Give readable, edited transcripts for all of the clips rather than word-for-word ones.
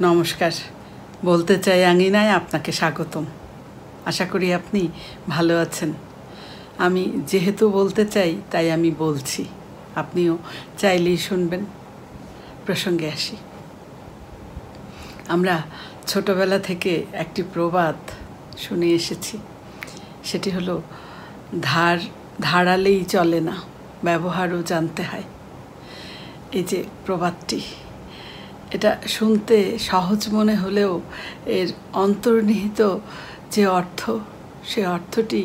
নমস্কার। বলতে চাই আঙিনায় আপনাকে স্বাগতম। আশা করি আপনি ভালো আছেন। আমি যেহেতু বলতে চাই তাই আমি বলছি, আপনিও চাইলেই শুনবেন। প্রসঙ্গে আসি। আমরা ছোটবেলা থেকে একটি প্রবাদ শুনে এসেছি, সেটি হলো ধারালেই চলে না, ব্যবহারও জানতে হয়। এই যে প্রবাদটি, এটা শুনতে সহজ মনে হলেও এর অন্তর্নিহিত যে অর্থ, সে অর্থটি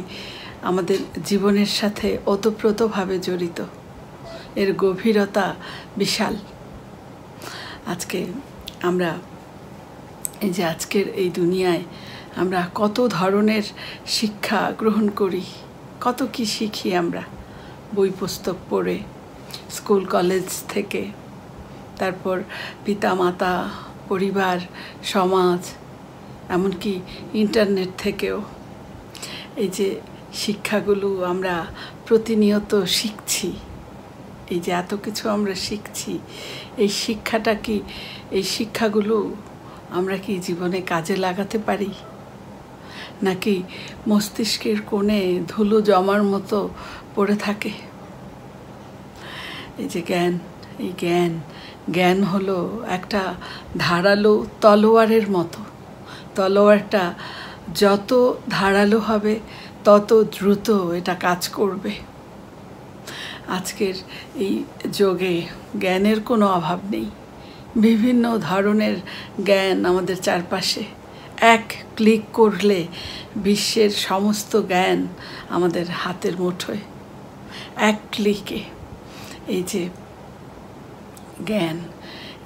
আমাদের জীবনের সাথে ওতপ্রোতভাবে জড়িত। এর গভীরতা বিশাল। আজকে আমরা এই যে আজকের এই দুনিয়ায় আমরা কত ধরনের শিক্ষা গ্রহণ করি, কত কি শিখি আমরা বই পুস্তক পড়ে, স্কুল কলেজ থেকে, তারপর পিতা মাতা, পরিবার, সমাজ, এমনকি ইন্টারনেট থেকেও। এই যে শিক্ষাগুলো আমরা প্রতিনিয়ত শিখছি, এই যে এত কিছু আমরা শিখছি, এই শিক্ষাগুলো আমরা কি জীবনে কাজে লাগাতে পারি, নাকি মস্তিষ্কের কোণে ধুলো জমার মতো পড়ে থাকে? এই যে জ্ঞান হলো একটা ধারালো তলোয়ারের মতো। তলোয়ারটা যত ধারালো হবে তত দ্রুত এটা কাজ করবে। আজকের এই যুগে জ্ঞানের কোনো অভাব নেই। বিভিন্ন ধরনের জ্ঞান আমাদের চারপাশে। এক ক্লিক করলে বিশ্বের সমস্ত জ্ঞান আমাদের হাতের মুঠোয়, এক ক্লিকে। এই যে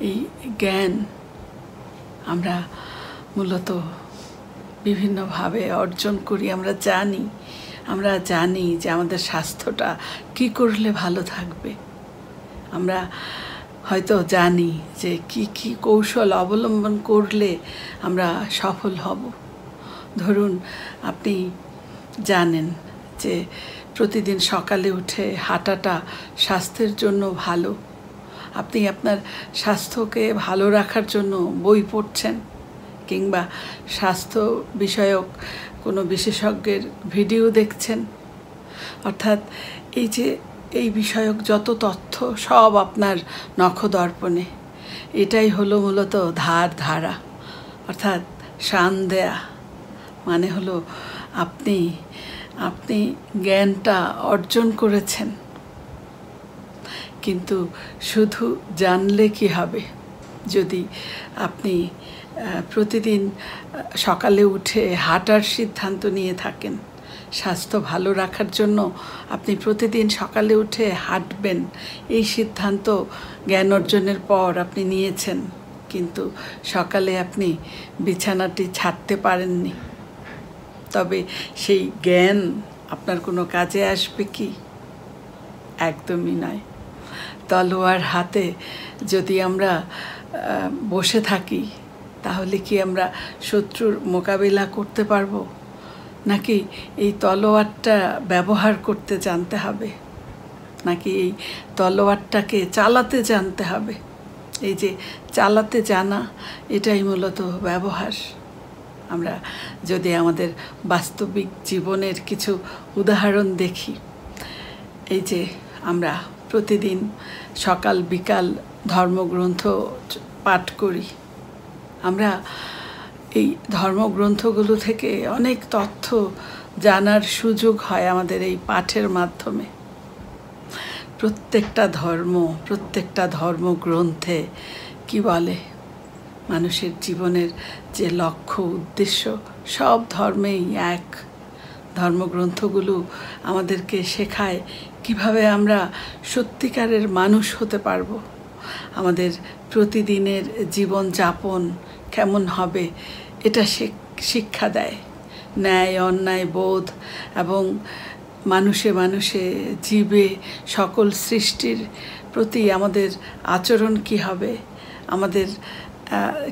এই জ্ঞান আমরা মূলত বিভিন্নভাবে অর্জন করি। আমরা জানি যে আমাদের স্বাস্থ্যটা কি করলে ভালো থাকবে। আমরা হয়তো জানি যে কি কৌশল অবলম্বন করলে আমরা সফল হব। ধরুন, আপনি জানেন যে প্রতিদিন সকালে উঠে হাঁটাটা স্বাস্থ্যের জন্য ভালো। আপনি আপনার স্বাস্থ্যকে ভালো রাখার জন্য বই পড়ছেন, কিংবা স্বাস্থ্য বিষয়ক কোনো বিশেষজ্ঞের ভিডিও দেখছেন। অর্থাৎ এই বিষয়ক যত তথ্য সব আপনার নখদর্পণে। এটাই হলো মূলত ধারা, অর্থাৎ শান দেয়া। মানে হলো আপনি জ্ঞানটা অর্জন করেছেন, কিন্তু শুধু জানলে কি হবে? যদি আপনি প্রতিদিন সকালে উঠে হাঁটার সিদ্ধান্ত নিয়ে থাকেন, স্বাস্থ্য ভালো রাখার জন্য আপনি প্রতিদিন সকালে উঠে হাঁটবেন, এই সিদ্ধান্ত জ্ঞান অর্জনের পর আপনি নিয়েছেন, কিন্তু সকালে আপনি বিছানাটি ছাড়তে পারেননি, তবে সেই জ্ঞান আপনার কোনো কাজে আসবে কি? একদমই নয়। তলোয়ার হাতে যদি আমরা বসে থাকি, তাহলে কি আমরা শত্রুর মোকাবিলা করতে পারবো? নাকি এই তলোয়ারটা ব্যবহার করতে জানতে হবে, নাকি এই তলোয়ারটাকে চালাতে জানতে হবে? এই যে চালাতে জানা, এটাই মূলত ব্যবহার। আমরা যদি আমাদের বাস্তবিক জীবনের কিছু উদাহরণ দেখি, এই যে আমরা প্রতিদিন সকাল বিকাল ধর্মগ্রন্থ পাঠ করি। আমরা এই ধর্মগ্রন্থগুলো থেকে অনেক তথ্য জানার সুযোগ হয় আমাদের এই পাঠের মাধ্যমে। প্রত্যেকটা ধর্মগ্রন্থে কি বলে? মানুষের জীবনের যে লক্ষ্য উদ্দেশ্য, সব ধর্মেই এক। ধর্মগ্রন্থগুলো আমাদেরকে শেখায় কিভাবে আমরা সত্যিকারের মানুষ হতে পারবো। আমাদের প্রতিদিনের জীবনযাপন কেমন হবে, এটা শিক্ষা দেয়। ন্যায় অন্যায় বোধ এবং মানুষে জীবে সকল সৃষ্টির প্রতি আমাদের আচরণ কি হবে, আমাদের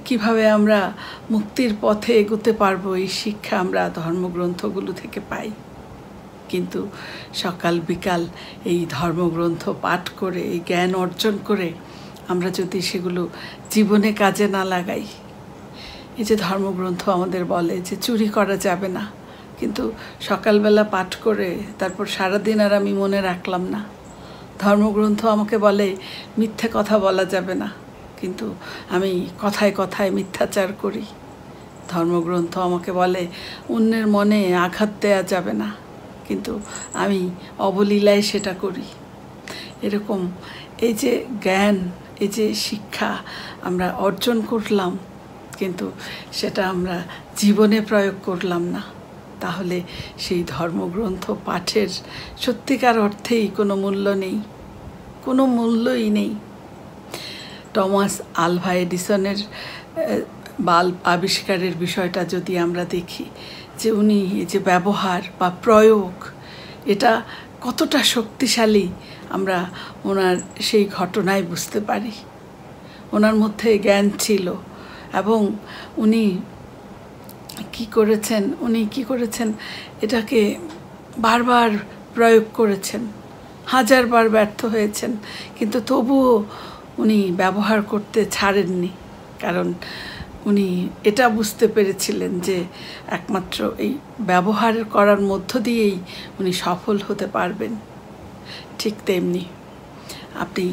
কিভাবে আমরা মুক্তির পথে এগোতে পারবো, এই শিক্ষা আমরা ধর্মগ্রন্থগুলো থেকে পাই। কিন্তু সকাল বিকাল এই ধর্মগ্রন্থ পাঠ করে, এই জ্ঞান অর্জন করে আমরা যদি সেগুলো জীবনে কাজে না লাগাই, এই যে ধর্মগ্রন্থ আমাদের বলে যে চুরি করা যাবে না, কিন্তু সকালবেলা পাঠ করে তারপর সারাদিন আর আমি মনে রাখলাম না। ধর্মগ্রন্থ আমাকে বলে মিথ্যে কথা বলা যাবে না, কিন্তু আমি কথায় কথায় মিথ্যাচার করি। ধর্মগ্রন্থ আমাকে বলে অন্যের মনে আঘাত দেওয়া যাবে না, কিন্তু আমি অবলীলায় সেটা করি। এরকম এই যে জ্ঞান, এই যে শিক্ষা আমরা অর্জন করলাম, কিন্তু সেটা আমরা জীবনে প্রয়োগ করলাম না, তাহলে সেই ধর্মগ্রন্থ পাঠের সত্যিকার অর্থেই কোনো মূল্য নেই, কোনো মূল্যই নেই। টমাস আলভা এডিসনের বাল্ব আবিষ্কারের বিষয়টা যদি আমরা দেখি, যে উনি এই যে ব্যবহার বা প্রয়োগ, এটা কতটা শক্তিশালী আমরা ওনার সেই ঘটনায় বুঝতে পারি। ওনার মধ্যে জ্ঞান ছিল এবং উনি কি করেছেন এটাকে বারবার প্রয়োগ করেছেন, হাজারবার ব্যর্থ হয়েছেন, কিন্তু তবুও উনি ব্যবহার করতে ছাড়েননি, কারণ উনি এটা বুঝতে পেরেছিলেন যে একমাত্র এই ব্যবহার করার মধ্য দিয়েই উনি সফল হতে পারবেন। ঠিক তেমনি আপনি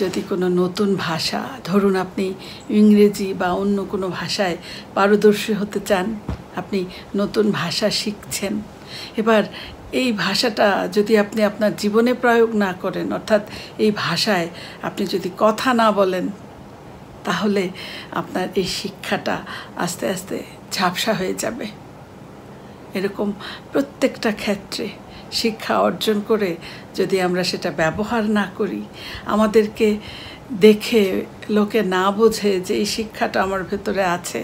যদি কোনো নতুন ভাষা, ধরুন আপনি ইংরেজি বা অন্য কোনো ভাষায় পারদর্শী হতে চান, আপনি নতুন ভাষা শিখছেন, এবার এই ভাষাটা যদি আপনি আপনার জীবনে প্রয়োগ না করেন, অর্থাৎ এই ভাষায় আপনি যদি কথা না বলেন, তাহলে আপনার এই শিক্ষাটা আস্তে আস্তে ঝাপসা হয়ে যাবে। এরকম প্রত্যেকটা ক্ষেত্রে শিক্ষা অর্জন করে যদি আমরা সেটা ব্যবহার না করি, আমাদেরকে দেখে লোকে না বোঝে যে এই শিক্ষাটা আমার ভেতরে আছে,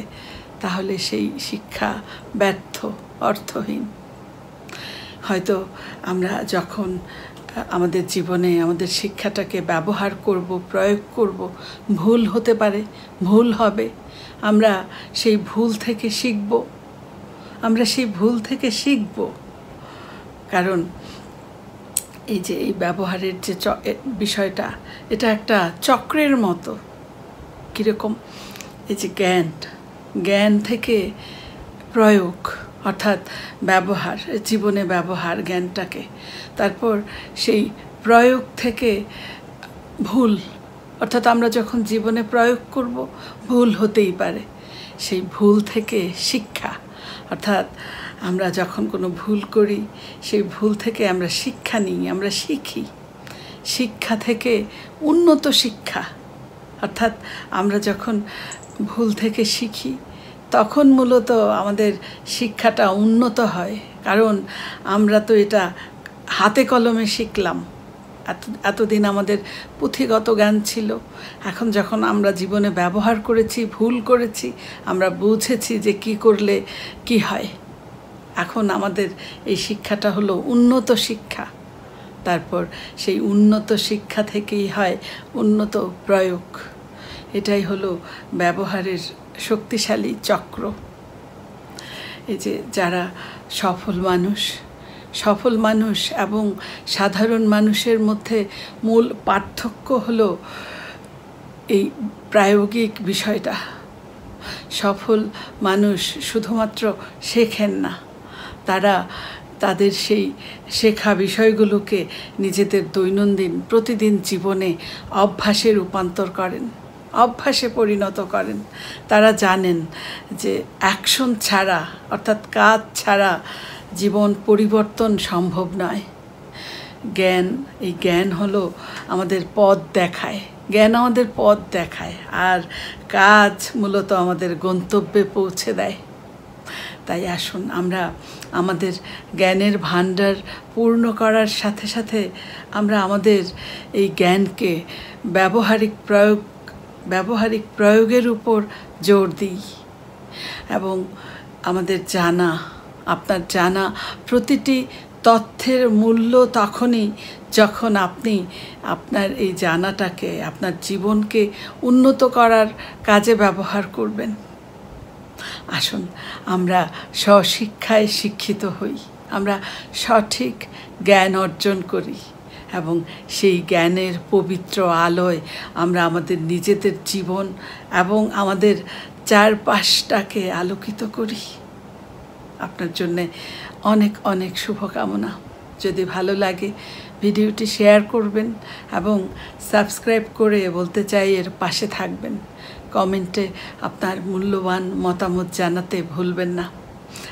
তাহলে সেই শিক্ষা ব্যর্থ, অর্থহীন। হয়তো আমরা যখন আমাদের জীবনে আমাদের শিক্ষাটাকে ব্যবহার করব, প্রয়োগ করব, ভুল হতে পারে, ভুল হবে, আমরা সেই ভুল থেকে শিখব। কারণ এই যে এই ব্যবহারের যে বিষয়টা, এটা একটা চক্রের মতো। কীরকম? এই যে জ্ঞান থেকে প্রয়োগ, অর্থাৎ ব্যবহার, জীবনে ব্যবহার জ্ঞানটাকে, তারপর সেই প্রয়োগ থেকে ভুল, অর্থাৎ আমরা যখন জীবনে প্রয়োগ করব ভুল হতেই পারে, সেই ভুল থেকে শিক্ষা, অর্থাৎ আমরা যখন কোনো ভুল করি সেই ভুল থেকে আমরা শিক্ষা নিই, আমরা শিখি। শিক্ষা থেকে উন্নত শিক্ষা, অর্থাৎ আমরা যখন ভুল থেকে শিখি তখন মূলত আমাদের শিক্ষাটা উন্নত হয়, কারণ আমরা তো এটা হাতে কলমে শিখলাম। এতদিন আমাদের পুঁথিগত জ্ঞান ছিল, এখন যখন আমরা জীবনে ব্যবহার করেছি, ভুল করেছি, আমরা বুঝেছি যে কি করলে কি হয়। এখন আমাদের এই শিক্ষাটা হলো উন্নত শিক্ষা। তারপর সেই উন্নত শিক্ষা থেকেই হয় উন্নত প্রয়োগ। এটাই হলো ব্যবহারের শক্তিশালী চক্র। এই যে যারা সফল মানুষ এবং সাধারণ মানুষের মধ্যে মূল পার্থক্য হলো এই প্রায়োগিক বিষয়টা। সফল মানুষ শুধুমাত্র শেখেন না, তারা তাদের সেই শেখা বিষয়গুলোকে নিজেদের প্রতিদিন জীবনে অভ্যাসে রূপান্তর করেন, অভ্যাসে পরিণত করেন। তারা জানেন যে অ্যাকশন ছাড়া, অর্থাৎ কাজ ছাড়া জীবন পরিবর্তন সম্ভব নয়। এই জ্ঞান হলো আমাদের পথ দেখায়, আর কাজ মূলত আমাদের গন্তব্যে পৌঁছে দেয়। তাই আসুন আমরা আমাদের জ্ঞানের ভাণ্ডার পূর্ণ করার সাথে সাথে আমরা আমাদের এই জ্ঞানকে ব্যবহারিক প্রয়োগের উপর জোর দিই। এবং আমাদের আপনার জানা প্রতিটি তথ্যের মূল্য তখনই যখন আপনি আপনার এই জানাটাকে আপনার জীবনকে উন্নত করার কাজে ব্যবহার করবেন। আসুন আমরা স্বশিক্ষায় শিক্ষিত হই, আমরা সঠিক জ্ঞান অর্জন করি এবং সেই জ্ঞানের পবিত্র আলোয় আমরা আমাদের নিজেদের জীবন এবং আমাদের চারপাশটাকে আলোকিত করি। আপনার জন্যে অনেক অনেক শুভকামনা। যদি ভালো লাগে ভিডিওটি শেয়ার করবেন এবং সাবস্ক্রাইব করে বলতে চাই এর পাশে থাকবেন। কমেন্টে আপনার মূল্যবান মতামত জানাতে ভুলবেন না।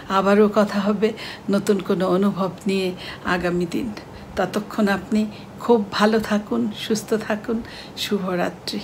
আবারও কথা হবে নতুন কোনো অনুভব নিয়ে আগামী দিন। ততক্ষণ আপনি খুব ভালো থাকুন, সুস্থ থাকুন। শুভরাত্রি।